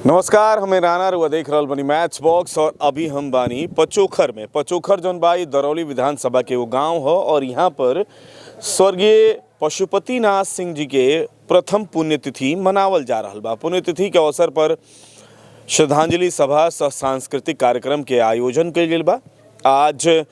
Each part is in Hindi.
नमस्कार, हमें राना रुआ देख रहल बनी मैच बॉक्स और अभी हम बानी पचोखर में। पचोखर जौन बाई दरौली विधानसभा के वो गांव हो और यहाँ पर स्वर्गीय पशुपतिनाथ सिंह जी के प्रथम पुण्यतिथि मनावल जा रहल बा। पुण्यतिथि के अवसर पर श्रद्धांजलि सभा सह सांस्कृतिक कार्यक्रम के आयोजन कइल गेल बा। आज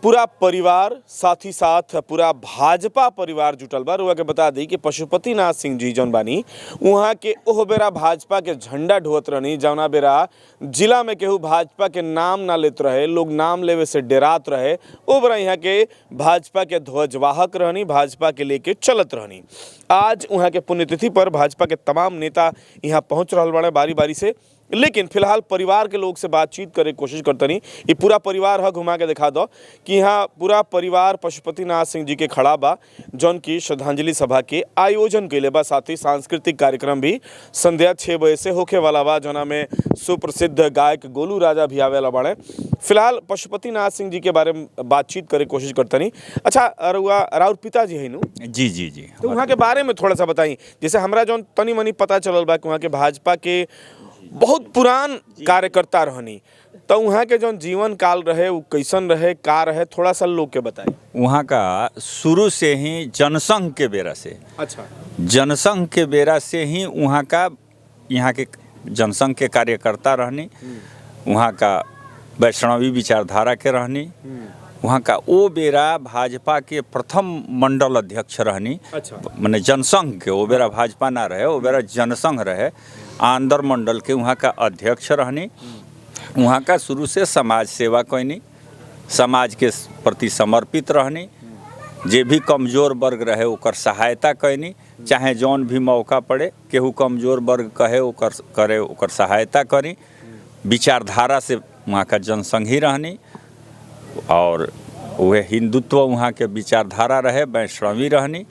पूरा परिवार साथ ही साथ पूरा भाजपा परिवार जुटल बा। रुआ के बता दी कि पशुपतिनाथ सिंह जी जौन बानी वहाँ के ओह बेरा भाजपा के झंडा ढोत रहनी, जौना बेरा जिला में केहू भाजपा के नाम ना लेत रहे, लोग नाम लेवे से डरात रहे, ओ बेरा यहाँ के भाजपा के ध्वजवाहक रहनी, भाजपा के लेके चलत रहनी। आज वहाँ के पुण्यतिथि पर भाजपा के तमाम नेता यहाँ पहुँच रहल बाड़े बारी बारी से, लेकिन फिलहाल परिवार के लोग से बातचीत करे कोशिश करतनी। ये पूरा परिवार है, घुमा के दिखा दो कि यहाँ पूरा परिवार पशुपतिनाथ सिंह जी के खड़ा बा, जौन की श्रद्धांजलि सभा के आयोजन कैले बा। साथ ही सांस्कृतिक कार्यक्रम भी संध्या 6 बजे से होखे वाला बा, जोना में सुप्रसिद्ध गायक गोलू राजा भी आवेला बाड़े। फिलहाल पशुपतिनाथ सिंह जी के बारे में बातचीत करे कोशिश करतनी। अच्छा, राउर पिताजी है नु? जी जी जी। तो वहाँ के बारे में थोड़ा सा बताई। जैसे हमरा जौन तनी मनी पता चलल बा कि वहाँ के भाजपा के बहुत पुरान कार्यकर्ता रहनी, तो वहाँ के जो जीवन काल रहे वो कैसन रहे, का रहे, थोड़ा सा लोग के बताएं। वहाँ का शुरू से ही जनसंघ के बेरा से, अच्छा, जनसंघ के बेरा से ही वहाँ के जनसंघ के कार्यकर्ता रहनी। वहाँ का वैष्णवी विचारधारा के रहनी। वहाँ का वो बेरा भाजपा के प्रथम मंडल अध्यक्ष रहनी। अच्छा, माने जनसंघ के वो बेरा भाजपा ना रहे, वो बेरा जनसंघ रहे, आंध्र मंडल के वहाँ का अध्यक्ष रहनी। वहाँ का शुरू से समाज सेवा कैनी, समाज के प्रति समर्पित रहनी। जे भी कमजोर वर्ग रहे ओकर सहायता कैनी, चाहे जौन भी मौका पड़े केहू कमजोर वर्ग कहे ओकर सहायता करी। विचारधारा से वहाँ का जनसंघी रहनी और वह हिंदुत्व वहाँ के विचारधारा रहे, वैष्णवी रहनी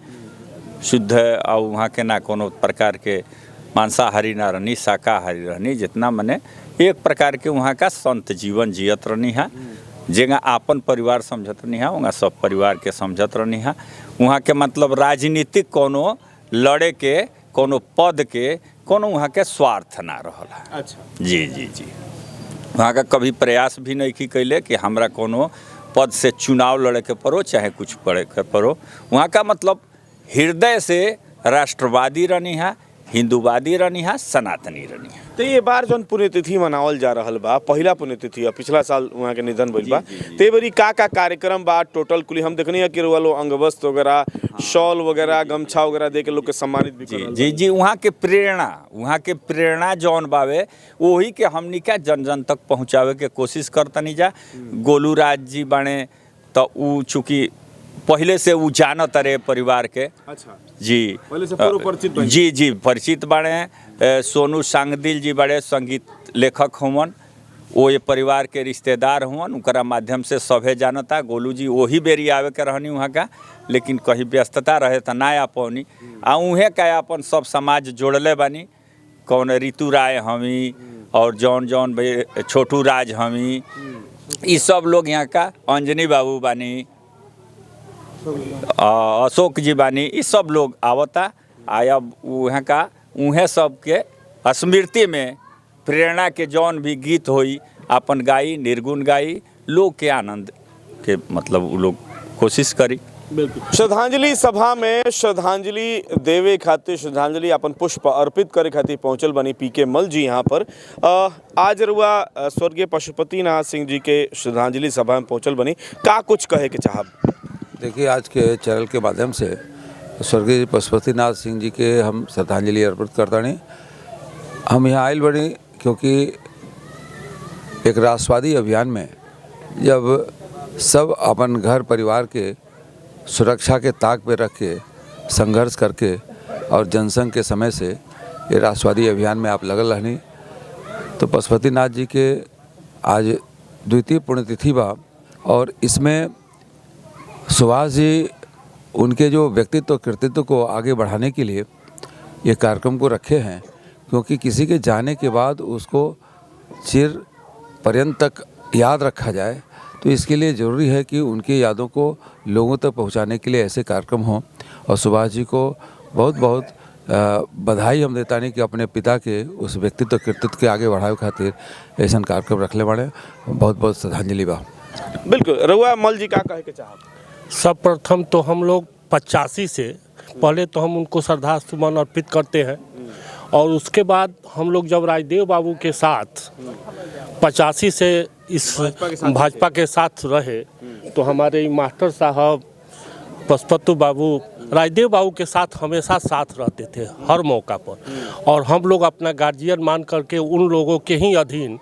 शुद्ध। और वहाँ के ना कोनो प्रकार के मांसाहारी ना रहनी, शाकाहारी रहनी, जितना मने एक प्रकार के वहाँ का संत जीवन जियत रहनी है। जेगा आपन परिवार समझत रहनी है, वहाँ सब परिवार के समझत रहनी है। वहाँ के मतलब राजनीतिक कोनो लड़े के, कोनो पद के, कोनो वहाँ के स्वार्थ ना रहला। अच्छा, जी जी जी। वहाँ का कभी प्रयास भी नहीं की कैले कि हमरा कोनो पद से चुनाव लड़े के पड़ो, चाहे कुछ पड़े के पड़ो। वहाँ का मतलब हृदय से राष्ट्रवादी रहनी है, हिंदूवादी रहनी है, सनातनी रहनी है। तो ये बार जौन पुण्यतिथि मनावल जा रहल बा, पहला पुण्यतिथि है, पिछला साल वहाँ के निधन भइल बा। ते बरी का कार्यक्रम बा टोटल कुली हम देखनी है कि वालो अंगवस्त्र वगैरह, शॉल वगैरह, गमछा वगैरह दे के लोग के सम्मानित भी करल। जी जी। वहाँ के प्रेरणा जौन बावे वही के हमनी का जन जन तक पहुँचावे के कोशिश करतनी जा। गोलू राज जी बाणे तो ऊ चूँकि पहले से वो जानत रहे परिवार के। अच्छा जी, पहले से पूरा परिचित बा। जी जी, परिचित बाड़े। सोनू सांगदिल जी बड़े संगीत लेखक हुवन, वो ये परिवार के रिश्तेदार हुवन, उनका माध्यम से सभे जानता। गोलू जी वही बेरी आवे के रहनी वहाँ का, लेकिन कहीं व्यस्तता रहे तो ना आ पौनी। आ उहे का अपन सब समाज जोड़ले बानी। कौन ऋतु राय हमी और जौन जौन भाई छोटू राज हमी, ये सब लोग यहाँ का, अंजनी बाबू बानी, अशोक जी बानी, ये सब लोग आवता। आया वहाँ का उहे सब के स्मृति में प्रेरणा के जौन भी गीत होई अपन गाई, निर्गुण गाई, लोग के आनंद के मतलब वो लोग कोशिश करी। बिल्कुल। श्रद्धांजलि सभा में श्रद्धांजलि देवे खातिर, श्रद्धांजलि अपन पुष्प अर्पित करे खातिर पहुंचल बनी पीके मल जी यहाँ पर। आज रुआ स्वर्गीय पशुपतिनाथ सिंह जी के श्रद्धांजलि सभा में पहुंचल बनी, का कुछ कहे के चाहब? देखिए, आज के चैनल के माध्यम से स्वर्गीय पशुपतिनाथ सिंह जी के हम श्रद्धांजलि अर्पित करता नहीं। हम यहाँ आयल बनी क्योंकि एक राष्ट्रवादी अभियान में जब सब अपन घर परिवार के सुरक्षा के ताक पे रख के संघर्ष करके और जनसंघ के समय से ये राष्ट्रवादी अभियान में आप लगल रहनी, तो पशुपतिनाथ जी के आज द्वितीय पुण्यतिथि बा। और इसमें सुभाष जी उनके जो व्यक्तित्व कृतित्व को आगे बढ़ाने के लिए ये कार्यक्रम को रखे हैं, क्योंकि किसी के जाने के बाद उसको चिर पर्यंत तक याद रखा जाए। तो इसके लिए ज़रूरी है कि उनकी यादों को लोगों तक पहुंचाने के लिए ऐसे कार्यक्रम हों। और सुभाष जी को बहुत बहुत बधाई हम देता नहीं कि अपने पिता के उस व्यक्तित्व कृतित्व के आगे बढ़ावे खातिर ऐसा कार्यक्रम रखले बाड़े। बहुत बहुत श्रद्धांजलि बा। बिल्कुल रउआ मल जी का कहे के चाहब? सर्वप्रथम तो हम लोग 85 से पहले तो हम उनको श्रद्धा सुमन अर्पित करते हैं, और उसके बाद हम लोग जब राजदेव बाबू के साथ 85 से इस भाजपा के साथ रहे, तो हमारे मास्टर साहब पशुपति बाबू राजदेव बाबू के साथ हमेशा साथ रहते थे हर मौका पर, और हम लोग अपना गार्जियन मान करके उन लोगों के ही अधीन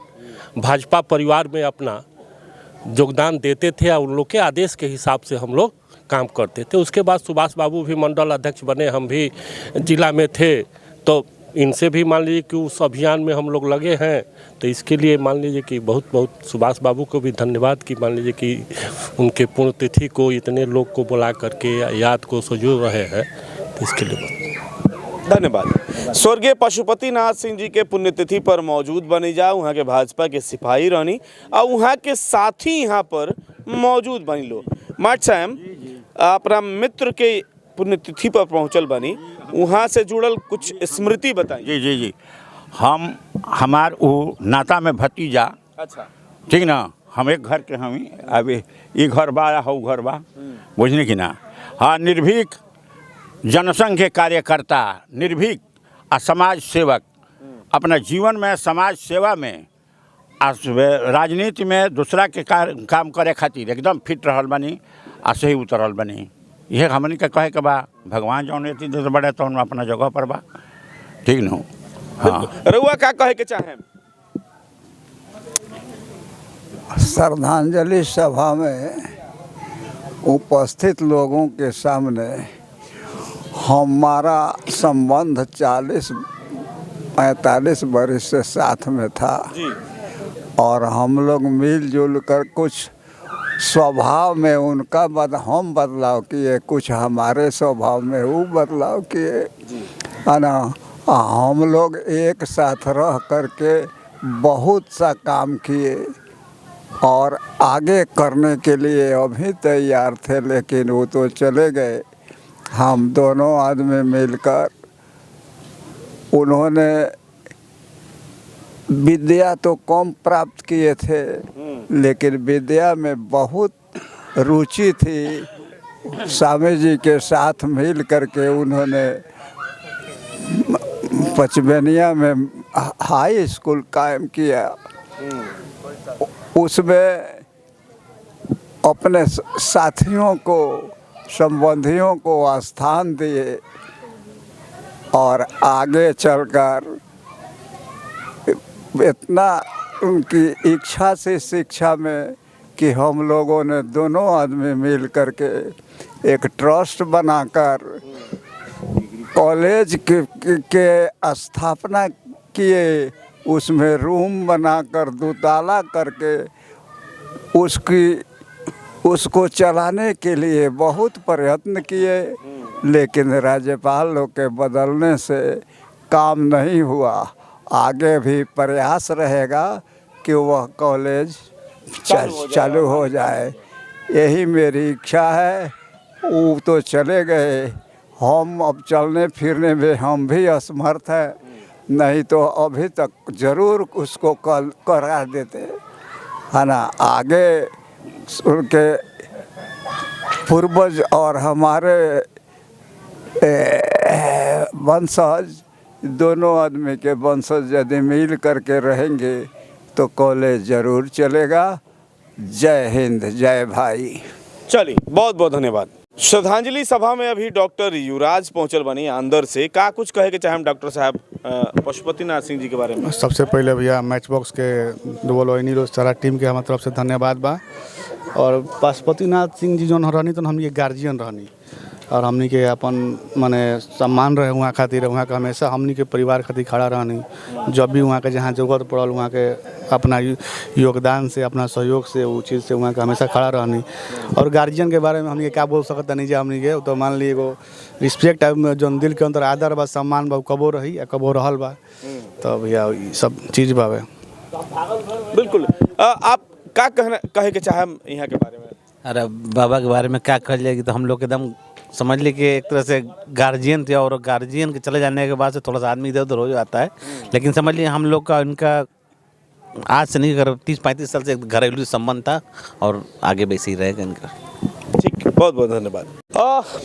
भाजपा परिवार में अपना योगदान देते थे, और उन लोग के आदेश के हिसाब से हम लोग काम करते थे। उसके बाद सुभाष बाबू भी मंडल अध्यक्ष बने, हम भी जिला में थे, तो इनसे भी मान लीजिए कि उस अभियान में हम लोग लगे हैं, तो इसके लिए मान लीजिए कि बहुत बहुत सुभाष बाबू को भी धन्यवाद कि मान लीजिए कि उनके पुण्यतिथि को इतने लोग को बुला करके याद को सजो रहे हैं, तो इसके लिए धन्यवाद। स्वर्गीय पशुपतिनाथ सिंह जी के पुण्यतिथि पर मौजूद बनी जा, वहाँ के भाजपा के सिपाही रहनी और वहाँ के साथी यहाँ पर मौजूद बनी लो। माट साहब अपना मित्र के पुण्यतिथि पर पहुँचल बनी, वहाँ से जुड़ल कुछ स्मृति बताइए। जी जी जी, हम हमार वो नाता में भतीजा। अच्छा, ठीक ना, हम एक घर के हम अभी ये घर बा या हऊ घर बा, बुझने की ना। हाँ, निर्भीक जनसंघ के कार्यकर्ता, निर्भीक आ समाज सेवक, अपना जीवन में समाज सेवा में राजनीति में दूसरा के काम करे खातिर एकदम फिट रहल बनी आ सही उतरल बनी। यह हमनी के कहे के बा, भगवान जौन एती दे बड़े तो अपना जगह पर बा। ठीक न? हाँ, रउआ का कहे के चाहे? श्रद्धांजलि सभा में उपस्थित लोगों के सामने हमारा संबंध 40-45 वर्ष से साथ में था जी। और हम लोग मिलजुल कर कुछ स्वभाव में उनका हम बदलाव किए, कुछ हमारे स्वभाव में वो बदलाव किए, है ना। हम लोग एक साथ रह करके बहुत सा काम किए और आगे करने के लिए अभी तैयार थे, लेकिन वो तो चले गए। हम दोनों आदमी मिलकर, उन्होंने विद्या तो कम प्राप्त किए थे, लेकिन विद्या में बहुत रुचि थी। स्वामी जी के साथ मिल करके उन्होंने पचबनिया में हाई स्कूल कायम किया। उसमें अपने साथियों को, संबंधियों को स्थान दिए और आगे चलकर इतना उनकी इच्छा से शिक्षा में कि हम लोगों ने दोनों आदमी मिल करके एक ट्रस्ट बनाकर कॉलेज के स्थापना किए। उसमें रूम बनाकर 2 ताला करके उसको चलाने के लिए बहुत प्रयत्न किए, लेकिन राज्यपाल लोग के बदलने से काम नहीं हुआ। आगे भी प्रयास रहेगा कि वह कॉलेज चालू हो जाए, यही मेरी इच्छा है। वो तो चले गए, हम अब चलने फिरने में हम भी असमर्थ हैं, नहीं तो अभी तक ज़रूर उसको करा देते, है ना। आगे उनके पूर्वज और हमारे वंशज, दोनों आदमी के वंशज यदि मिल करके रहेंगे तो कॉलेज ज़रूर चलेगा। जय हिंद, जय भाई। चलिए, बहुत बहुत धन्यवाद। श्रद्धांजलि सभा में अभी डॉक्टर युवराज पहुंचल बनी अंदर से, का कुछ कहे के चाहे हम डॉक्टर साहब पशुपतिनाथ सिंह जी के बारे में? सबसे पहले भैया मैच बॉक्स के डबल सारा टीम के हमारे तरफ से धन्यवाद बा। और पशुपतिनाथ सिंह जी जो रहनी तो हमनी के गार्जियन रहनी, और हमनी के अपन माने सम्मान रहे वहाँ खातिर, वहाँ का हमेशा हमनी के परिवार खातिर खड़ा रहनी। जब भी वहाँ के जहाँ जरूरत पड़ल वहाँ के अपना योगदान से, अपना सहयोग से, वो चीज़ से वहाँ का हमेशा खड़ा रहनी। और गार्जियन के बारे में हमनी के क्या बोल सकता नहीं, जो हमनी के तो मान ली एगो रिस्पेक्ट जो दिल के अंदर आदर बा, सम्मान बा, कबो रही या कबो रहल बा। तो भैया सब चीज़ बावे। बिल्कुल। आप का कहे के चाहे यहाँ के बारे में? अरे बाबा के बारे में क्या कहल जाएगी, तो हम लोग एकदम समझ लीजिए कि एक तरह से गार्जियन थे, और गार्जियन के चले जाने के बाद से थोड़ा सा आदमी इधर उधर हो जाता है। लेकिन समझ लीजिए हम लोग का इनका आज से नहीं कर 30-35 साल से एक घरेलू संबंध था, और आगे वैसे ही रहेगा इनका। ठीक, बहुत बहुत धन्यवाद।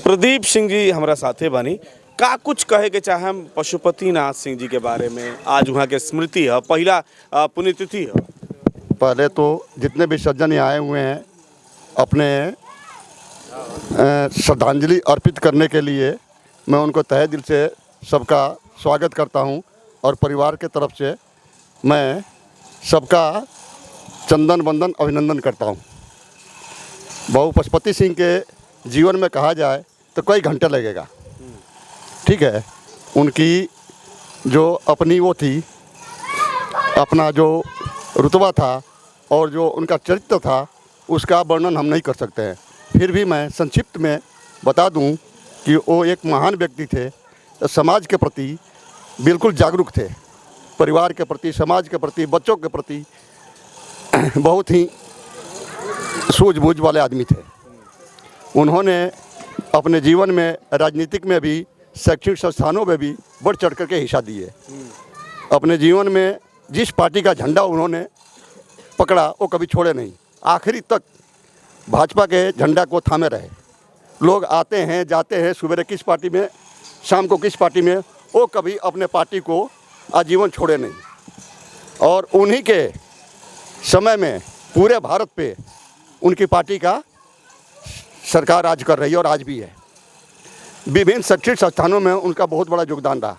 प्रदीप सिंह जी हमारा साथे बानी, का कुछ कहे के चाहे हम पशुपतिनाथ सिंह जी के बारे में? आज वहाँ के स्मृति है, पहला पुण्यतिथि है। पहले तो जितने भी सज्जन यहाँ आए हुए हैं अपने श्रद्धांजलि अर्पित करने के लिए, मैं उनको तहे दिल से सबका स्वागत करता हूं, और परिवार के तरफ से मैं सबका चंदन वंदन अभिनंदन करता हूं। बाबू पशुपति सिंह के जीवन में कहा जाए तो कई घंटे लगेगा, ठीक है। उनकी जो अपनी वो थी, अपना जो रुतबा था और जो उनका चरित्र था, उसका वर्णन हम नहीं कर सकते हैं। फिर भी मैं संक्षिप्त में बता दूं कि वो एक महान व्यक्ति थे, समाज के प्रति बिल्कुल जागरूक थे, परिवार के प्रति, समाज के प्रति, बच्चों के प्रति बहुत ही सूझबूझ वाले आदमी थे। उन्होंने अपने जीवन में राजनीतिक में भी, शैक्षणिक संस्थानों में भी बढ़ चढ़ करके हिस्सा दिए। अपने जीवन में जिस पार्टी का झंडा उन्होंने पकड़ा वो कभी छोड़े नहीं, आखिरी तक भाजपा के झंडा को थामे रहे। लोग आते हैं जाते हैं, सुबह किस पार्टी में, शाम को किस पार्टी में, वो कभी अपने पार्टी को आजीवन छोड़े नहीं। और उन्हीं के समय में पूरे भारत पे उनकी पार्टी का सरकार राज कर रही है, और आज भी है। विभिन्न शैक्षणिक संस्थानों में उनका बहुत बड़ा योगदान रहा।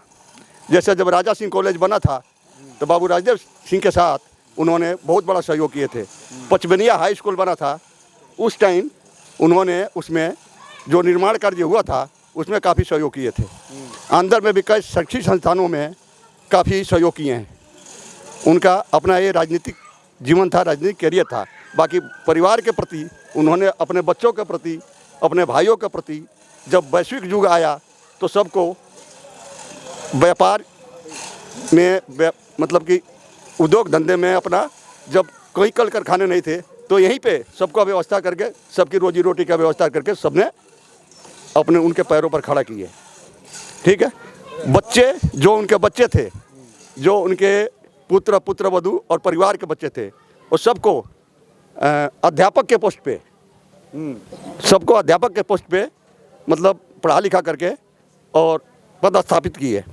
जैसे जब राजा सिंह कॉलेज बना था तो बाबू राजदेव सिंह के साथ उन्होंने बहुत बड़ा सहयोग किए थे। पचबनिया हाई स्कूल बना था, उस टाइम उन्होंने उसमें जो निर्माण कार्य हुआ था उसमें काफ़ी सहयोग किए थे। अंदर में भी कई शैक्षिक संस्थानों में काफ़ी सहयोग किए हैं। उनका अपना ये राजनीतिक जीवन था, राजनीतिक कैरियर था। बाकी परिवार के प्रति उन्होंने, अपने बच्चों के प्रति, अपने भाइयों के प्रति, जब वैश्विक युग आया तो सबको व्यापार में, मतलब कि उद्योग धंधे में अपना, जब कोई कल कारखाने नहीं थे तो यहीं पे सबको व्यवस्था करके, सबकी रोजी रोटी का व्यवस्था करके सबने अपने उनके पैरों पर खड़ा किए, ठीक है। बच्चे जो उनके बच्चे थे, जो उनके पुत्र वधू और परिवार के बच्चे थे, वो सबको अध्यापक के पोस्ट पे, सबको अध्यापक के पोस्ट पे मतलब पढ़ा लिखा करके और पदस्थापित किए।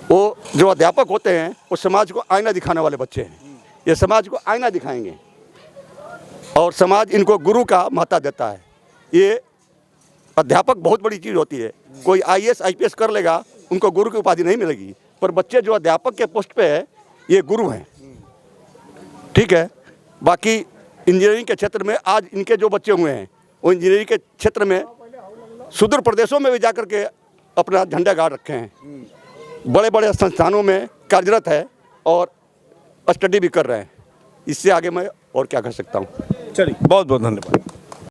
वो जो अध्यापक होते हैं वो समाज को आईना दिखाने वाले बच्चे हैं। ये समाज को आईना दिखाएंगे और समाज इनको गुरु का महत्व देता है। ये अध्यापक बहुत बड़ी चीज़ होती है। कोई IAS IPS कर लेगा, उनको गुरु की उपाधि नहीं मिलेगी, पर बच्चे जो अध्यापक के पोस्ट पे है ये गुरु हैं, ठीक है। बाकी इंजीनियरिंग के क्षेत्र में आज इनके जो बच्चे हुए हैं वो इंजीनियरिंग के क्षेत्र में सुदूर प्रदेशों में भी जाकर के अपना झंडा गाड़ रखे हैं, बड़े बड़े संस्थानों में कार्यरत है और स्टडी भी कर रहे हैं। इससे आगे मैं और क्या कर सकता हूँ। चलिए, बहुत बहुत धन्यवाद।